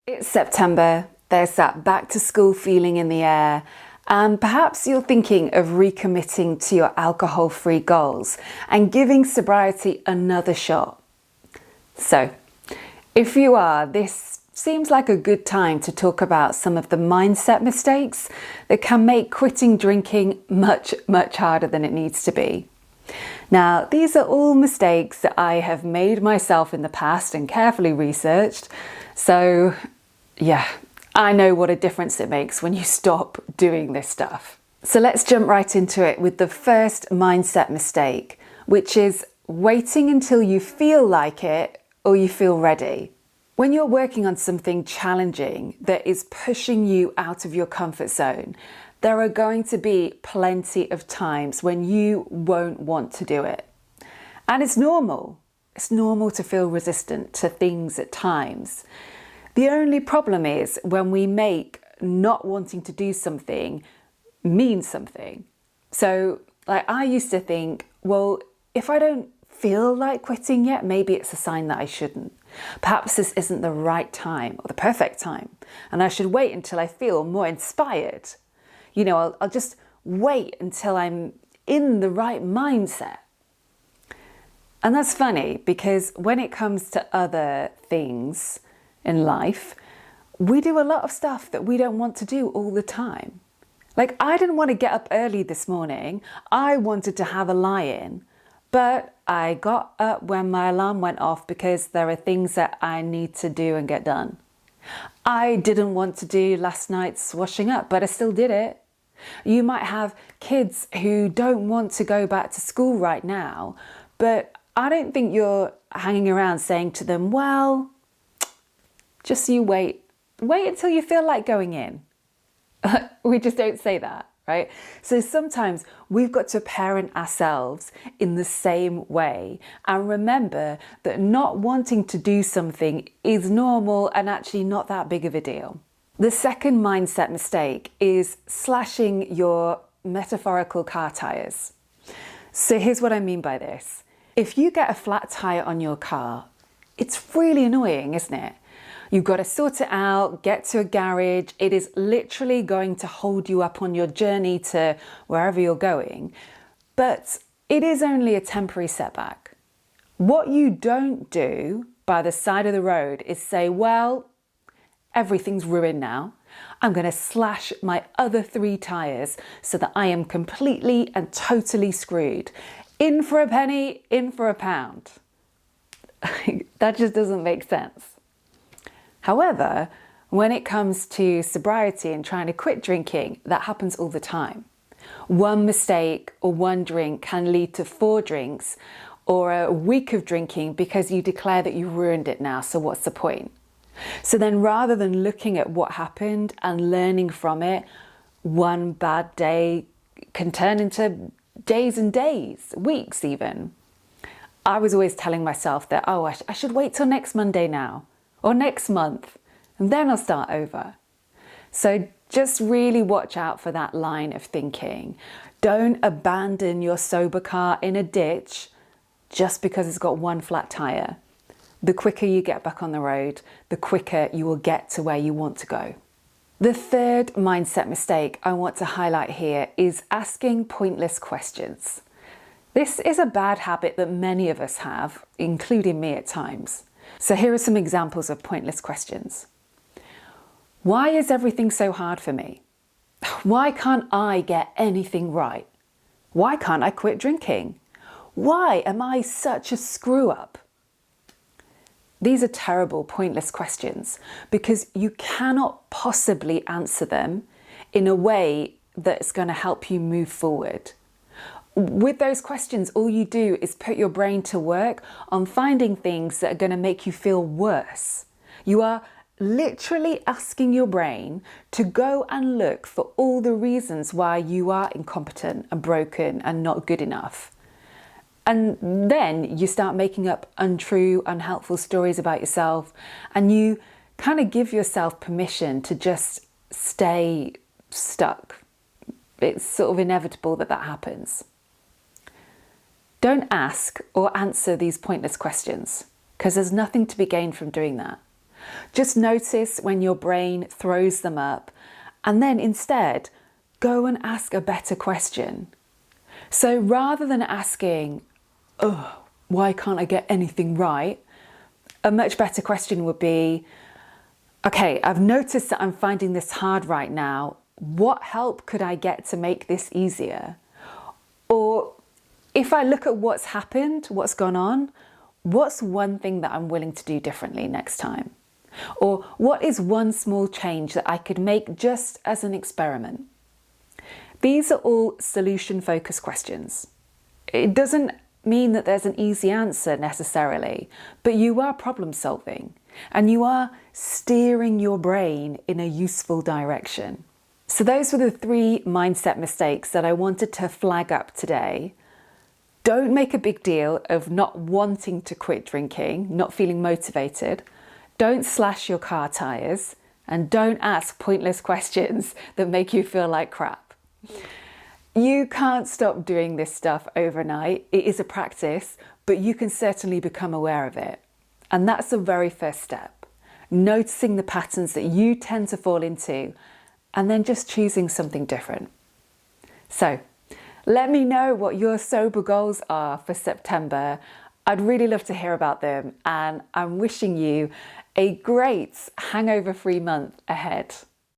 It's September, there's that back to school feeling in the air, and perhaps you're thinking of recommitting to your alcohol-free goals and giving sobriety another shot. So, if you are, this seems like a good time to talk about some of the mindset mistakes that can make quitting drinking much, much harder than it needs to be. Now, these are all mistakes that I have made myself in the past and carefully researched. So, yeah, I know what a difference it makes when you stop doing this stuff. So let's jump right into it with the first mindset mistake, which is waiting until you feel like it or you feel ready. When you're working on something challenging that is pushing you out of your comfort zone, there are going to be plenty of times when you won't want to do it. And it's normal. It's normal to feel resistant to things at times. The only problem is when we make not wanting to do something mean something. So, I used to think, well, if I don't feel like quitting yet, maybe it's a sign that I shouldn't. Perhaps this isn't the right time or the perfect time, and I should wait until I feel more inspired. I'll just wait until I'm in the right mindset. And that's funny because when it comes to other things in life, we do a lot of stuff that we don't want to do all the time. I didn't want to get up early this morning. I wanted to have a lie-in, but I got up when my alarm went off because there are things that I need to do and get done. I didn't want to do last night's washing up, but I still did it. You might have kids who don't want to go back to school right now, but I don't think you're hanging around saying to them, well, just you wait until you feel like going in. We just don't say that, right? So sometimes we've got to parent ourselves in the same way and remember that not wanting to do something is normal and actually not that big of a deal. The second mindset mistake is slashing your metaphorical car tires. So here's what I mean by this. If you get a flat tire on your car, it's really annoying, isn't it? You've got to sort it out, get to a garage. It is literally going to hold you up on your journey to wherever you're going. But it is only a temporary setback. What you don't do by the side of the road is say, well, everything's ruined now. I'm going to slash my other 3 tires so that I am completely and totally screwed. In for a penny, in for a pound. That just doesn't make sense. However, when it comes to sobriety and trying to quit drinking, that happens all the time. One mistake or one drink can lead to 4 drinks or a week of drinking because you declare that you ruined it now, so what's the point? So then rather than looking at what happened and learning from it, one bad day can turn into days and days, weeks even. I was always telling myself that, I should wait till next Monday now, or next month, and then I'll start over. So just really watch out for that line of thinking. Don't abandon your sober car in a ditch just because it's got one flat tire. The quicker you get back on the road, the quicker you will get to where you want to go. The third mindset mistake I want to highlight here is asking pointless questions. This is a bad habit that many of us have, including me at times. So here are some examples of pointless questions. Why is everything so hard for me? Why can't I get anything right? Why can't I quit drinking? Why am I such a screw up? These are terrible, pointless questions because you cannot possibly answer them in a way that's going to help you move forward. With those questions, all you do is put your brain to work on finding things that are going to make you feel worse. You are literally asking your brain to go and look for all the reasons why you are incompetent and broken and not good enough. And then you start making up untrue, unhelpful stories about yourself, and you kind of give yourself permission to just stay stuck. It's sort of inevitable that happens. Don't ask or answer these pointless questions because there's nothing to be gained from doing that. Just notice when your brain throws them up, and then instead go and ask a better question. So rather than asking, oh, why can't I get anything right? A much better question would be, okay, I've noticed that I'm finding this hard right now. What help could I get to make this easier? Or if I look at what's happened, what's gone on, what's one thing that I'm willing to do differently next time? Or what is one small change that I could make just as an experiment? These are all solution-focused questions. It doesn't mean that there's an easy answer necessarily, but you are problem solving and you are steering your brain in a useful direction. So those were the 3 mindset mistakes that I wanted to flag up today. Don't make a big deal of not wanting to quit drinking, not feeling motivated. Don't slash your car tires, and don't ask pointless questions that make you feel like crap. You can't stop doing this stuff overnight. It is a practice, but you can certainly become aware of it. And that's the very first step. Noticing the patterns that you tend to fall into, and then just choosing something different. So, let me know what your sober goals are for September. I'd really love to hear about them, and I'm wishing you a great hangover-free month ahead.